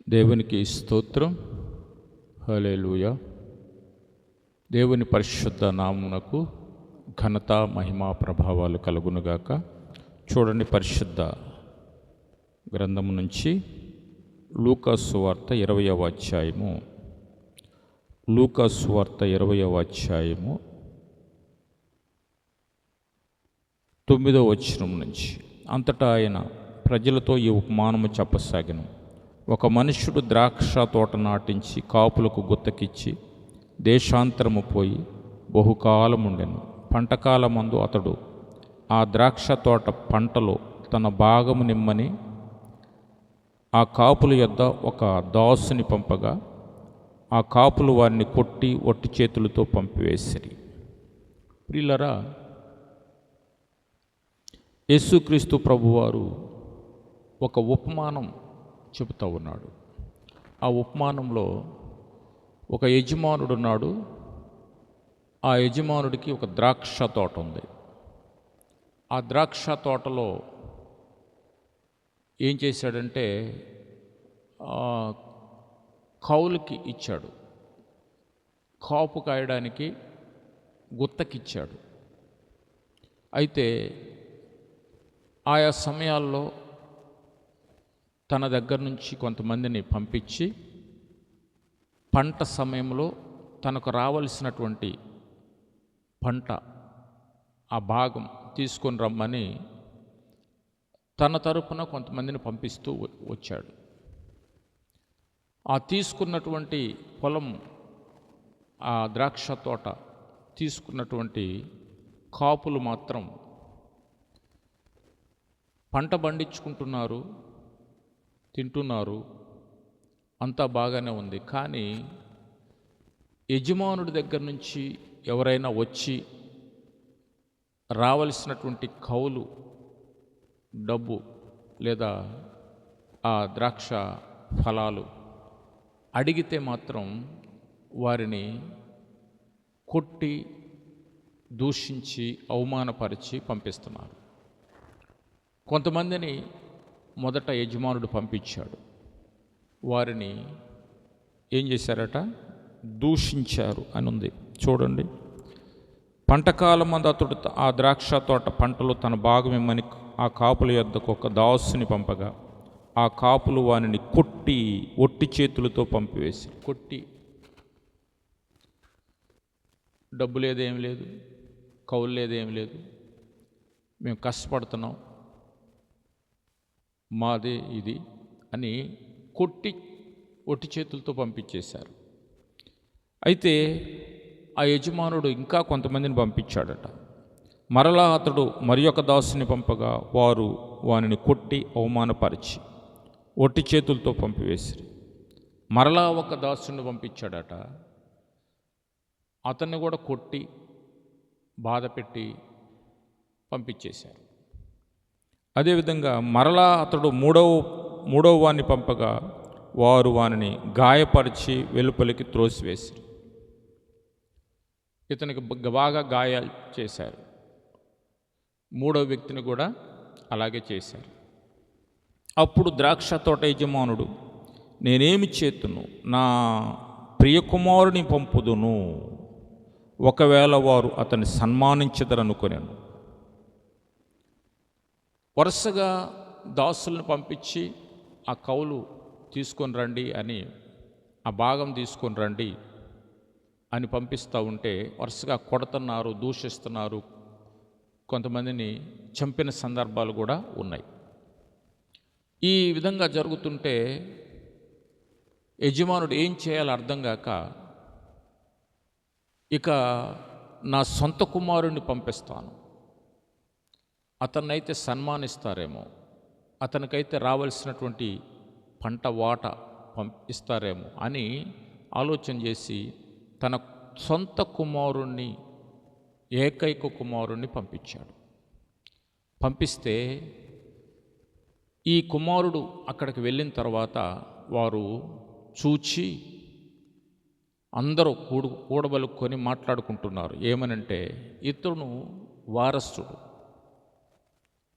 దేవునికి స్తోత్రం. హల్లెలూయా. దేవుని పరిశుద్ధ నామమునకు ఘనత మహిమా ప్రభావాలు కలుగునుగాక. చూడండి, పరిశుద్ధ గ్రంథము నుంచి లూకా సువార్త 20వ అధ్యాయము, లూకా సువార్త 20వ అధ్యాయము 9వ వచనం నుంచి. అంతటా ఆయన ప్రజలతో ఈ ఉపమానము చెప్పసాగెను. ఒక మనుష్యుడు ద్రాక్ష తోట నాటించి కాపులకు గుత్తకిచ్చి దేశాంతరము పోయి బహుకాలముండెను. పంటకాలమందు అతడు ఆ ద్రాక్ష తోట పంటలో తన భాగము నిమ్మని ఆ కాపుల యొద్ద ఒక దాసుని పంపగా, ఆ కాపులు వారిని కొట్టి ఒట్టి చేతులతో పంపివేసిరి. ప్రియులారా, యేసుక్రీస్తు ప్రభువారు ఒక ఉపమానం చెబుతూ ఉన్నాడు. ఆ ఉపమానంలో ఒక యజమానుడు ఉన్నాడు. ఆ యజమానుడికి ఒక ద్రాక్ష తోట ఉంది. ఆ ద్రాక్ష తోటలో ఏం చేశాడంటే కౌలుకి ఇచ్చాడు, కాపు కాయడానికి గుత్తకిచ్చాడు. అయితే ఆయా సమయాల్లో తన దగ్గర నుంచి కొంతమందిని పంపించి పంట సమయంలో తనకు రావలసినటువంటి పంట ఆ భాగం తీసుకొని రమ్మని తన తరపున కొంతమందిని పంపిస్తూ వచ్చాడు. ఆ తీసుకున్నటువంటి పొలం, ఆ ద్రాక్ష తోట తీసుకున్నటువంటి కాపులు మాత్రం పంట పండించుకుంటున్నారు, తింటున్నారు, అంతా బాగానే ఉంది. కానీ యజమానుడి దగ్గర నుంచి ఎవరైనా వచ్చి రావలసినటువంటి కౌలు డబ్బు లేదా ఆ ద్రాక్ష ఫలాలు అడిగితే మాత్రం వారిని కొట్టి దూషించి అవమానపరిచి పంపిస్తున్నారు. కొంతమందిని మొదట యజమానుడు పంపించాడు. వారిని ఏం చేశారట? దూషించారు అని ఉంది. చూడండి, పంటకాలం మందు అతడు ఆ ద్రాక్ష తోట పంటలో తన భాగం ఇమ్మని ఆ కాపుల యొద్దకు ఒక దాసుని పంపగా, ఆ కాపులు వానిని కొట్టి ఒట్టి చేతులతో పంపివేసి, కొట్టి డబ్బు లేదేం లేదు, కౌలు లేదేం లేదు, మేము కష్టపడుతున్నాం, మాదే ఇది అని కొట్టి ఒట్టి చేతులతో పంపించేశారు. అయితే ఆ యజమానుడు ఇంకా కొంతమందిని పంపించాడట. మరలా అతడు మరి ఒక దాసుని పంపగా వారు వానిని కొట్టి అవమానపరిచి ఒట్టి చేతులతో పంపివేసిరి. మరలా ఒక దాసుని పంపించాడట. అతన్ని కూడా కొట్టి బాధ పెట్టి పంపించేశారు. అదేవిధంగా మరలా అతడు మూడవ వాణ్ణి పంపగా వారు వానిని గాయపరిచి వెలుపలికి త్రోసివేసిరి. ఇతనికి బాగా గాయాలు చేశారు. మూడవ వ్యక్తిని కూడా అలాగే చేశారు. అప్పుడు ద్రాక్ష తోట యజమానుడు, నేనేమి చేతును? నా ప్రియకుమారుని పంపుదును, ఒకవేళ వారు అతన్ని సన్మానించదరనుకొనెను. వరుసగా దాసులను పంపించి ఆ కౌలు తీసుకొని రండి అని, ఆ భాగం తీసుకొని రండి అని పంపిస్తూ ఉంటే వరుసగా కొడుతున్నారు, దూషిస్తున్నారు, కొంతమందిని చంపిన సందర్భాలు కూడా ఉన్నాయి. ఈ విధంగా జరుగుతుంటే యజమానుడు ఏం చేయాలో అర్థం కాక, ఇక నా సొంత కుమారుణ్ణి పంపిస్తాను, అతన్నైతే సన్మానిస్తారేమో, అతనికైతే రావాల్సినటువంటి పంట వాట ఇస్తారేమో అని ఆలోచన చేసి తన సొంత కుమారుణ్ణి, ఏకైక కుమారుణ్ణి పంపించాడు. పంపిస్తే ఈ కుమారుడు అక్కడికి వెళ్ళిన తర్వాత వారు చూచి అందరూ కూడబలుక్కొని మాట్లాడుకుంటున్నారు. ఏమనంటే, ఇతను వారసుడు,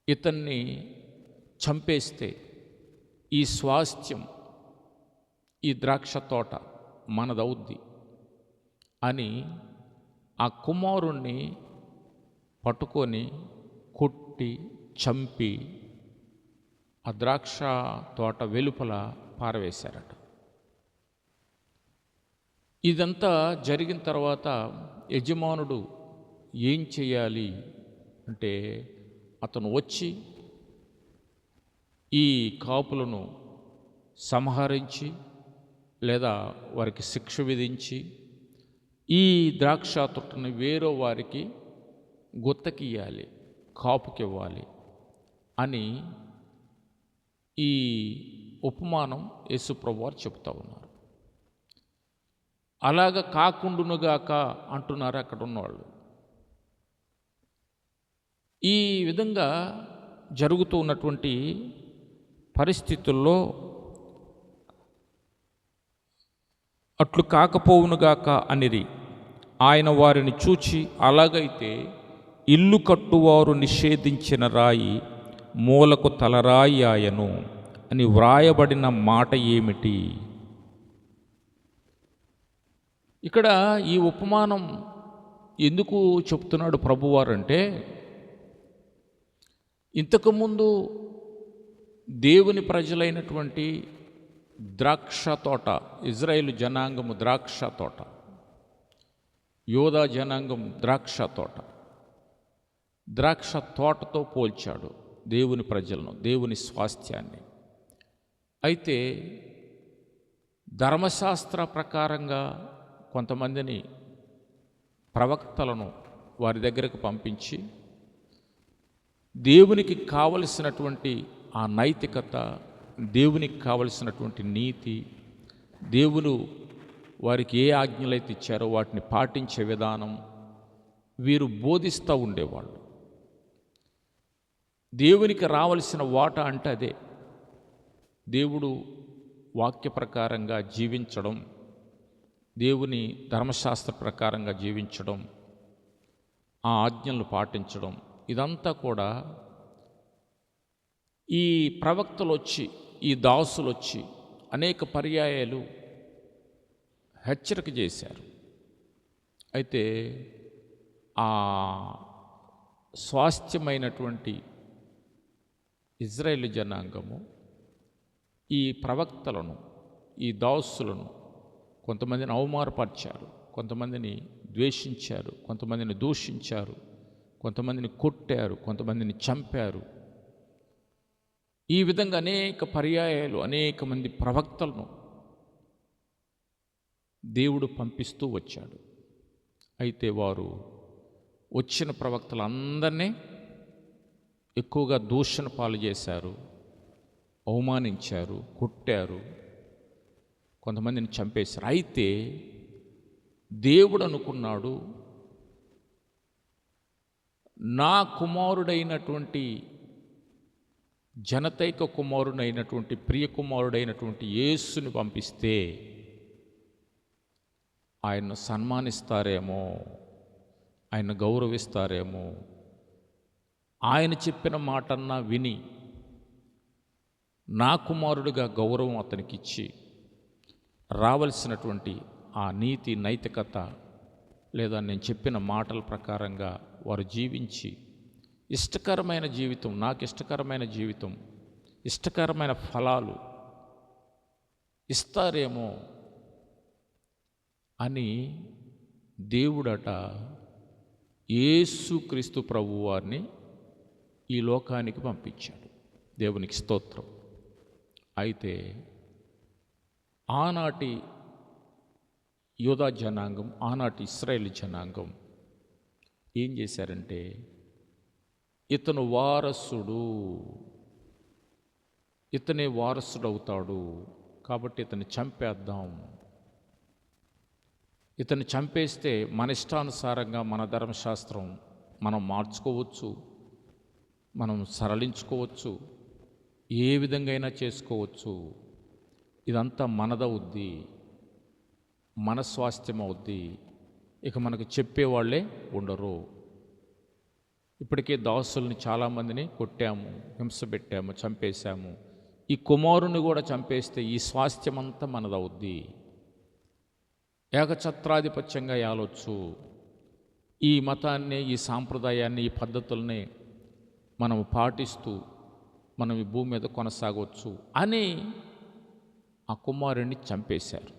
ఇతన్ని చంపేస్తే ఈ స్వాస్థ్యం ఈ ద్రాక్ష తోట మనదవుద్ది అని ఆ కుమారుణ్ణి పట్టుకొని కొట్టి చంపి ఆ ద్రాక్ష తోట వెలుపల పారవేశారట. ఇదంతా జరిగిన తర్వాత యజమానుడు ఏం చేయాలి అంటే, అతను వచ్చి ఈ కాపులను సంహరించి లేదా వారికి శిక్ష విధించి ఈ ద్రాక్ష తోటను వేరే వారికి గుత్తకియ్యాలి, కాపుకివ్వాలి అని ఈ ఉపమానం యేసుప్రభువు వారు చెప్తా ఉన్నారు. అలాగ కాకుండునుగాక అంటున్నారు అక్కడ ఉన్నవాళ్ళు. ఈ విధంగా జరుగుతూ ఉన్నటువంటి పరిస్థితుల్లో అట్లు కాకపోవునుగాక అనిరి. ఆయన వారిని చూచి, అలాగైతే ఇల్లు కట్టువారు నిషేధించిన రాయి మూలకు తలరాయి ఆయను అని వ్రాయబడిన మాట ఏమిటి? ఇక్కడ ఈ ఉపమానం ఎందుకు చెప్తున్నాడు ప్రభువారంటే, ఇంతకుముందు దేవుని ప్రజలైనటువంటి ద్రాక్ష తోట, ఇజ్రాయేలు జనాంగము ద్రాక్ష తోట, యోధా జనాంగం ద్రాక్ష తోట, ద్రాక్ష తోటతో పోల్చాడు దేవుని ప్రజలను, దేవుని స్వాస్థ్యాన్ని. అయితే ధర్మశాస్త్ర ప్రకారంగా కొంతమందిని ప్రవక్తలను వారి దగ్గరకు పంపించి దేవునికి కావలసినటువంటి ఆ నైతికత, దేవునికి కావలసినటువంటి నీతి, దేవుడు వారికి ఏ ఆజ్ఞలైతే ఇచ్చారో వాటిని పాటించే విధానం వీరు బోధిస్తూ ఉండేవాళ్ళు. దేవునికి రావలసిన వాటా అంటే అదే, దేవుడు వాక్య ప్రకారంగా జీవించడం, దేవుని ధర్మశాస్త్ర ప్రకారంగా జీవించడం, ఆ ఆజ్ఞలను పాటించడం. ఇదంతా కూడా ఈ ప్రవక్తలు వచ్చి, ఈ దాసులు వచ్చి అనేక పర్యాయాలు హెచ్చరిక చేశారు. అయితే ఆ స్వాస్థ్యమైనటువంటి ఇజ్రాయేలు జనాంగము ఈ ప్రవక్తలను, ఈ దాసులను కొంతమందిని అవమానపరిచారు, కొంతమందిని ద్వేషించారు, కొంతమందిని దూషించారు, కొంతమందిని కొట్టారు, కొంతమందిని చంపారు. ఈ విధంగా అనేక పర్యాయాలు అనేక మంది ప్రవక్తలను దేవుడు పంపిస్తూ వచ్చాడు. అయితే వారు వచ్చిన ప్రవక్తలందరినీ ఎక్కువగా దూషణ పాలు చేశారు, అవమానించారు, కొట్టారు, కొంతమందిని చంపేశారు. అయితే దేవుడు అనుకున్నాడు, నా కుమారుడైనటువంటి జనతైక కుమారుడైనటువంటి ప్రియ కుమారుడైనటువంటి యేసుని పంపిస్తే ఆయన్ను సన్మానిస్తారేమో, ఆయన గౌరవిస్తారేమో, ఆయన చెప్పిన మాటన్నా విని నా కుమారుడిగా గౌరవం అతనికి ఇచ్చి రావలసినటువంటి ఆ నీతి నైతికత లేదా నేను చెప్పిన మాటల ప్రకారంగా వారు జీవించి ఇష్టకరమైన జీవితం, నాకు ఇష్టకరమైన జీవితం, ఇష్టకరమైన ఫలాలు ఇస్తారేమో అని దేవుడట యేసుక్రీస్తు ప్రభువు వారిని ఈ లోకానికి పంపించాడు. దేవునికి స్తోత్రం. అయితే ఆనాటి యోధా జనాంగం, ఆనాటి ఇశ్రాయేలు జనాంగం ఏం చేశారంటే, ఇతను వారసుడు, ఇతనే వారసుడు అవుతాడు కాబట్టి ఇతన్ని చంపేద్దాం, ఇతన్ని చంపేస్తే మన ఇష్టానుసారంగా మన ధర్మశాస్త్రం మనం మార్చుకోవచ్చు, మనం సరళించుకోవచ్చు, ఏ విధంగా అయినా చేసుకోవచ్చు, ఇదంతా మనదవుద్ది, మన స్వాస్థ్యం అవుద్ది, ఇక మనకు చెప్పేవాళ్ళే ఉండరు. ఇప్పటికే దాసుల్ని చాలామందిని కొట్టాము, హింస పెట్టాము, చంపేశాము, ఈ కుమారుని కూడా చంపేస్తే ఈ స్వాస్థ్యమంతా మనదవుద్ది, ఏకఛత్రాధిపత్యంగా ఏలొచ్చు, ఈ మతాన్ని, ఈ సాంప్రదాయాన్ని, ఈ పద్ధతుల్ని మనం పాటిస్తూ మనం ఈ భూమి మీద కొనసాగవచ్చు అని ఆ కుమారుణ్ణి చంపేశారు.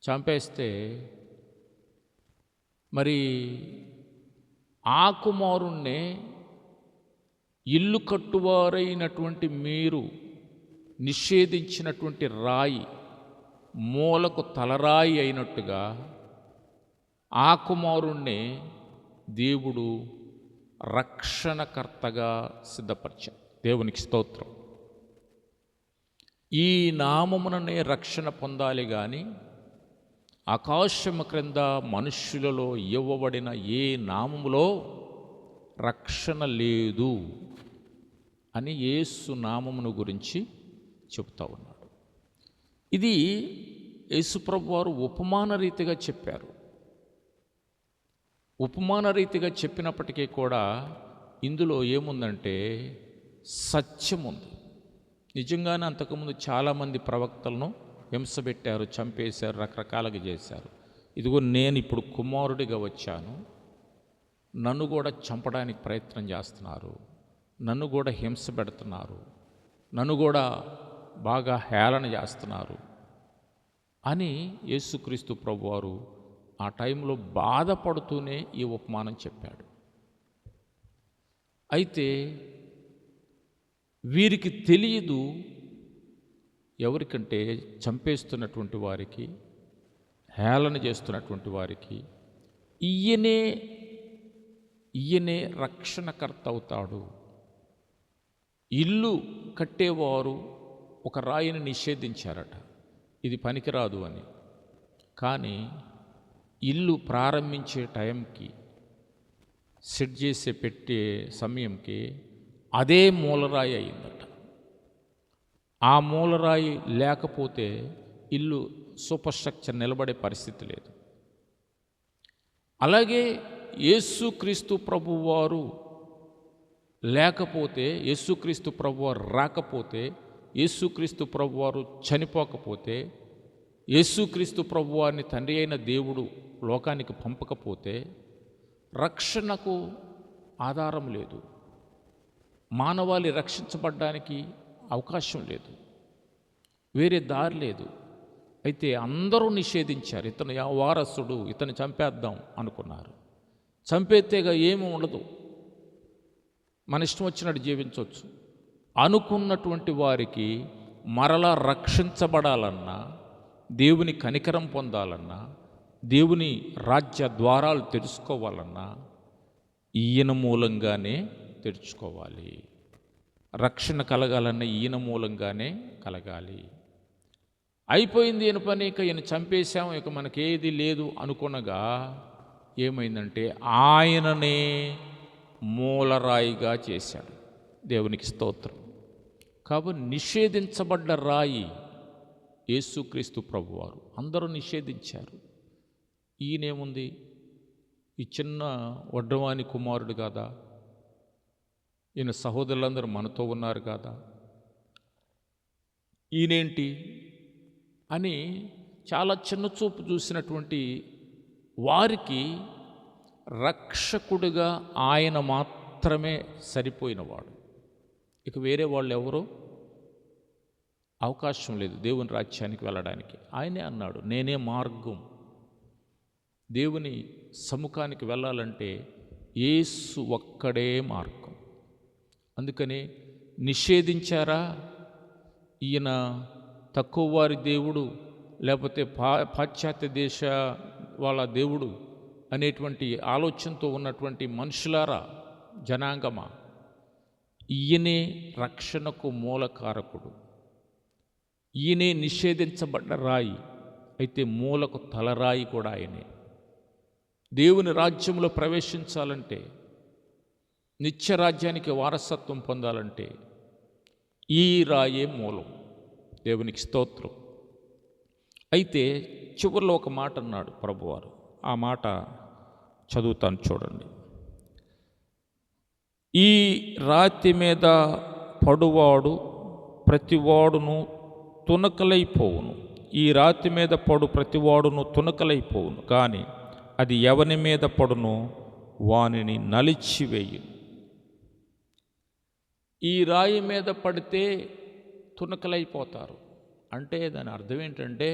చంపేస్తే మరి ఆ కుమారుణ్ణే ఇల్లు కట్టువారైనటువంటి మీరు నిషేధించినటువంటి రాయి, మూలకు తలరాయి అయినట్టుగా ఆ కుమారుణ్ణే దేవుడు రక్షణకర్తగా సిద్ధపరిచాడు. దేవునికి స్తోత్రం. ఈ నామముననే రక్షణ పొందాలి కానీ ఆకాశము క్రింద మనుష్యులలో ఇవ్వబడిన ఏ నామములో రక్షణ లేదు అని యేసు నామమును గురించి చెబుతూ ఉన్నాడు. ఇది యేసుప్రభు వారు ఉపమాన రీతిగా చెప్పారు. ఉపమాన రీతిగా చెప్పినప్పటికీ కూడా ఇందులో ఏముందంటే సత్యం ఉంది. నిజంగానే అంతకుముందు చాలామంది ప్రవక్తలను హింసపెట్టారు, చంపేశారు, రకరకాలుగా చేశారు. ఇదిగో నేను ఇప్పుడు కుమారుడిగా వచ్చాను, నన్ను కూడా చంపడానికి ప్రయత్నం చేస్తున్నారు, నన్ను కూడా హింస పెడుతున్నారు, నన్ను కూడా బాగా హేళన చేస్తున్నారు అని యేసుక్రీస్తు ప్రభువారు ఆ టైంలో బాధపడుతూనే ఈ ఉపమానం చెప్పాడు. అయితే వీరికి తెలియదు, ఎవరికంటే చంపేస్తున్నటువంటి వారికి, హేళన చేస్తున్నటువంటి వారికి ఈయనే రక్షణకర్త అవుతాడు. ఇల్లు కట్టేవారు ఒక రాయిని నిషేధించారట, ఇది పనికిరాదు అని. కానీ ఇల్లు ప్రారంభించే టైంకి, సెట్ చేసే పెట్టే సమయంకి అదే మూలరాయి అయిందట. ఆ మూలరాయి లేకపోతే ఇల్లు సూపర్ స్ట్రక్చర్ నిలబడే పరిస్థితి లేదు. అలాగే యేసుక్రీస్తు ప్రభువారు లేకపోతే, యేసుక్రీస్తు ప్రభువారు రాకపోతే, యేసుక్రీస్తు ప్రభువారు చనిపోకపోతే, యేసుక్రీస్తు ప్రభువారిని తండ్రి అయిన దేవుడు లోకానికి పంపకపోతే రక్షణకు ఆధారం లేదు, మానవాళి రక్షించబడ్డానికి అవకాశం లేదు, వేరే దారి లేదు. అయితే అందరూ నిషేధించారు. ఇతను వారసుడు, ఇతను చంపేద్దాం అనుకున్నారు. చంపేతేగా ఏమీ ఉండదు, మన ఇష్టం వచ్చినట్టు జీవించవచ్చు అనుకున్నటువంటి వారికి మరలా రక్షించబడాలన్నా, దేవుని కనికరం పొందాలన్నా, దేవుని రాజ్య ద్వారాలు తెరుచుకోవాలన్నా ఈయన మూలంగానే తెరుచుకోవాలి. రక్షణ కలగాలన్నా ఈయన మూలంగానే కలగాలి. అయిపోయింది ఈయన పని, ఇక ఈయన చంపేశాం, ఇక మనకేది లేదు అనుకునగా ఏమైందంటే ఆయననే మూలరాయిగా చేశాడు. దేవునికి స్తోత్రం. కాబట్టి నిషేధించబడ్డ రాయి యేసుక్రీస్తు ప్రభువారు. అందరూ నిషేధించారు. ఈయనేముంది, ఈ చిన్న వడ్రవాని కుమారుడు కాదా, ఈయన సహోదరులందరూ మనతో ఉన్నారు కాదా, ఈయనేంటి అని చాలా చిన్న చూపు చూసినటువంటి వారికి రక్షకుడిగా ఆయన మాత్రమే సరిపోయినవాడు. ఇక వేరే వాళ్ళు ఎవరో అవకాశం లేదు దేవుని రాజ్యానికి వెళ్ళడానికి. ఆయనే అన్నాడు, నేనే మార్గం. దేవుని సముఖానికి వెళ్ళాలంటే యేసు ఒక్కడే మార్గం. అందుకని నిషేధించారా, ఈయన తక్కువ వారి దేవుడు, లేకపోతే పాశ్చాత్య దేశ వాళ్ళ దేవుడు అనేటువంటి ఆలోచనతో ఉన్నటువంటి మనుషులారా, జనాంగమా, ఈయనే రక్షణకు మూలకారకుడు, ఈయనే నిషేధించబడ్డ రాయి. అయితే మూలకు తలరాయి కూడా ఆయనే. దేవుని రాజ్యంలో ప్రవేశించాలంటే, నిత్య రాజ్యానికి వారసత్వం పొందాలంటే ఈ రాయే మూలం. దేవునికి స్తోత్రం. అయితే చివరిలో ఒక మాట అన్నాడు ప్రభువారు. ఆ మాట చదువుతాను చూడండి. ఈ రాతి మీద పడువాడు ప్రతివాడును తునకలైపోవును. ఈ రాతి మీద పడు ప్రతివాడును తునకలైపోవును, కానీ అది ఎవని మీద పడును వానిని నలిచివేయును. ఈ రాయి మీద పడితే తునకలైపోతారు అంటే దాని అర్థం ఏంటంటే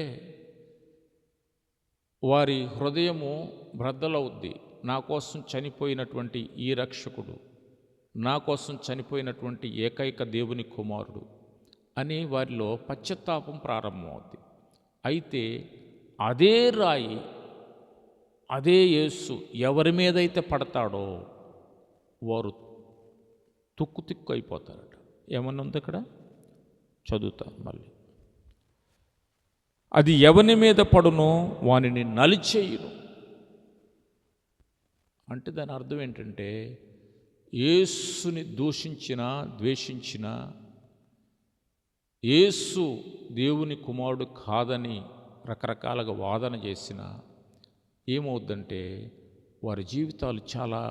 వారి హృదయము బ్రద్దలవుద్ది. నా కోసం చనిపోయినటువంటి ఈ రక్షకుడు, నా కోసం చనిపోయినటువంటి ఏకైక దేవుని కుమారుడు అని వారిలో పశ్చాత్తాపం ప్రారంభమవుద్ది. అయితే అదే రాయి, అదే యేసు ఎవరి మీదైతే పడతాడో వారు తుక్కు అయిపోతారట. ఏమన్నా ఉంది అక్కడ? చదువుతాను మళ్ళీ. అది ఎవని మీద పడునో వానిని నలిచేయును. అంటే దాని అర్థం ఏంటంటే యేసుని దూషించిన, ద్వేషించిన, యేసు దేవుని కుమారుడు కాదని రకరకాలుగా వాదన చేసిన ఏమవుద్దంటే వారి జీవితాలు చాలా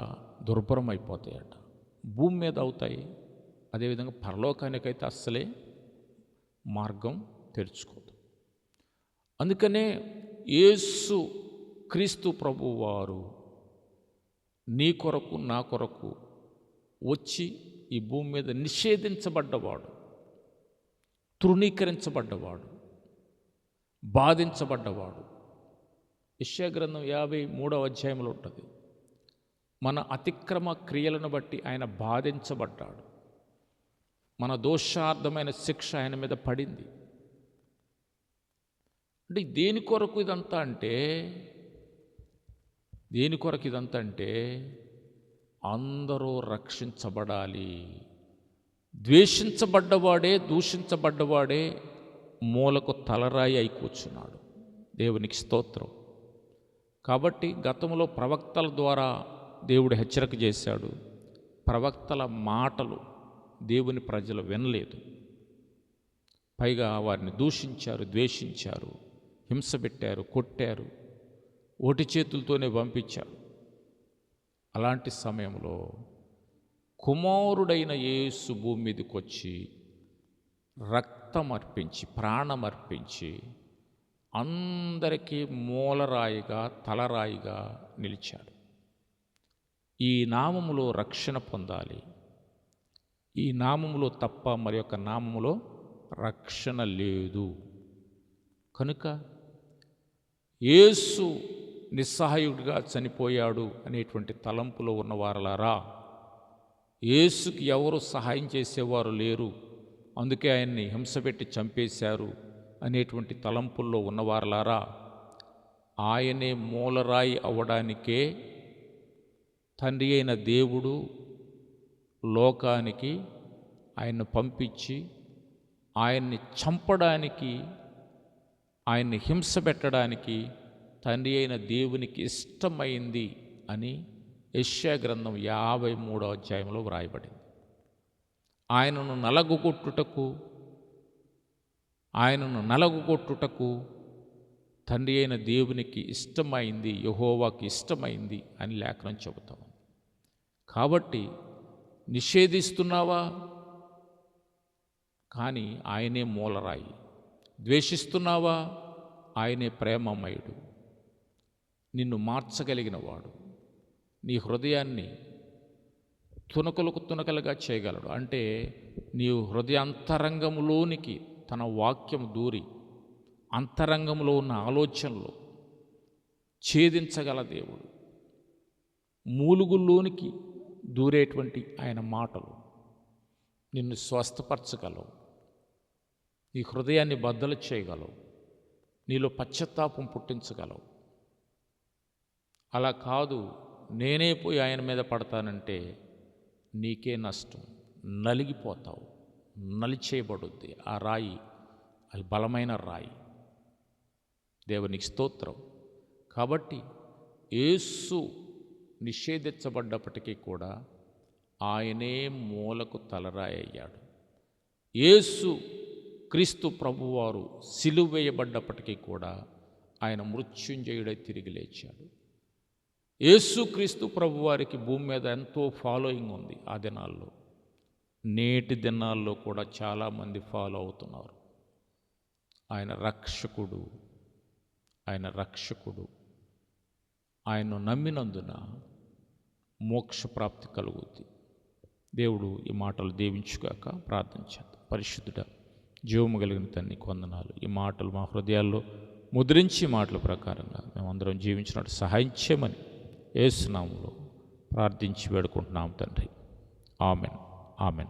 దుర్భరం అయిపోతాయట. భూమి మీద అవుతాయి, అదేవిధంగా పరలోకానికైతే అస్సలే మార్గం తెరుచుకోదు. అందుకనే యేసు క్రీస్తు ప్రభువు వారు నీ కొరకు నా కొరకు వచ్చి ఈ భూమి మీద నిషేధించబడ్డవాడు, తృణీకరించబడ్డవాడు, బాధించబడ్డవాడు. యెషయా గ్రంథం 53వ అధ్యాయంలో ఉంటుంది. మన అతిక్రమ క్రియలను బట్టి ఆయన బాధించబడ్డాడు, మన దోషార్థమైన శిక్ష ఆయన మీద పడింది. అంటే దేని కొరకు ఇదంతా అంటే అందరూ రక్షించబడాలి. ద్వేషించబడ్డవాడే, దూషించబడ్డవాడే మూలకు తలరాయి అయి కూర్చున్నాడు. దేవునికి స్తోత్రం. కాబట్టి గతంలో ప్రవక్తల ద్వారా దేవుడు హెచ్చరిక చేశాడు. ప్రవక్తల మాటలు దేవుని ప్రజలు వినలేదు. పైగా వారిని దూషించారు, ద్వేషించారు, హింస పెట్టారు, కొట్టారు, ఓటి చేతులతోనే పంపించారు. అలాంటి సమయంలో కుమారుడైన యేసు భూమి మీదకి వచ్చి రక్తం అర్పించి, ప్రాణం అర్పించి అందరికీ మూలరాయిగా, తలరాయిగా నిలిచాడు. ఈ నామములో రక్షణ పొందాలి. ఈ నామములో తప్ప మరి యొక్క నామములో రక్షణ లేదు. కనుక యేసు నిస్సహాయుడిగా చనిపోయాడు అనేటువంటి తలంపులో ఉన్నవారలారా, యేసుకి ఎవరు సహాయం చేసేవారు లేరు, అందుకే ఆయన్ని హింసపెట్టి చంపేశారు అనేటువంటి తలంపుల్లో ఉన్నవారలారా, ఆయనే మూలరాయి అవ్వడానికే తండ్రి అయిన దేవుడు లోకానికి ఆయన్ను పంపించి ఆయన్ని చంపడానికి, ఆయన్ని హింస పెట్టడానికి తండ్రి అయిన దేవునికి ఇష్టమైంది అని యెషయా గ్రంథం 53వ అధ్యాయంలో వ్రాయబడింది. ఆయనను నలగొట్టుటకు తండ్రి అయిన దేవునికి ఇష్టమైంది, యెహోవాకి ఇష్టమైంది అని లేఖనం చెబుతాం. కాబట్టి నిషేధిస్తున్నావా? కానీ ఆయనే మూలరాయి. ద్వేషిస్తున్నావా? ఆయనే ప్రేమమయుడు, నిన్ను మార్చగలిగిన వాడు. నీ హృదయాన్ని తునకలుగా చేయగలడు. అంటే నీవు హృదయాంతరంగంలోనికి తన వాక్యం దూరి అంతరంగంలో ఉన్న ఆలోచనలు ఛేదించగల దేవుడు. మూలుగుల్లోనికి దూరేటువంటి ఆయన మాటలు నిన్ను స్వస్థపరచగలవు, నీ హృదయాన్ని బద్దలు చేయగలవు, నీలో పశ్చాత్తాపం పుట్టించగలవు. అలా కాదు, నేనే పోయి ఆయన మీద పడతానంటే నీకే నష్టం, నలిగిపోతావు, నలిచేయబడుద్ది. ఆ రాయి అది బలమైన రాయి. దేవునికి స్తోత్రం. కాబట్టి యేసు నిషేధించబడ్డప్పటికీ కూడా ఆయనే మూలకు తలరాయి అయ్యాడు. యేసు క్రీస్తు ప్రభువారు సిలువ వేయబడ్డప్పటికీ కూడా ఆయన మృత్యుంజయుడై తిరిగి లేచాడు. యేసు క్రీస్తు ప్రభువారికి భూమి మీద ఎంతో ఫాలోయింగ్ ఉంది ఆ దినాల్లో. నేటి దినాల్లో కూడా చాలామంది ఫాలో అవుతున్నారు. ఆయన రక్షకుడు, ఆయన రక్షకుడు. ఆయన్ను నమ్మినందున మోక్షప్రాప్తి కలుగుద్ది. దేవుడు ఈ మాటలు దీవించుగాక. ప్రార్థించాడు. పరిశుద్ధుడా, జీవము కలిగిన తండ్రి వందనాలు. ఈ మాటలు మా హృదయాల్లో ముద్రించి మాటల ప్రకారంగా మేమందరం జీవించినట్టు సహాయం చేయమని యేసు నామములో ప్రార్థించి వేడుకుంటున్నాం తండ్రి. Amen, amen.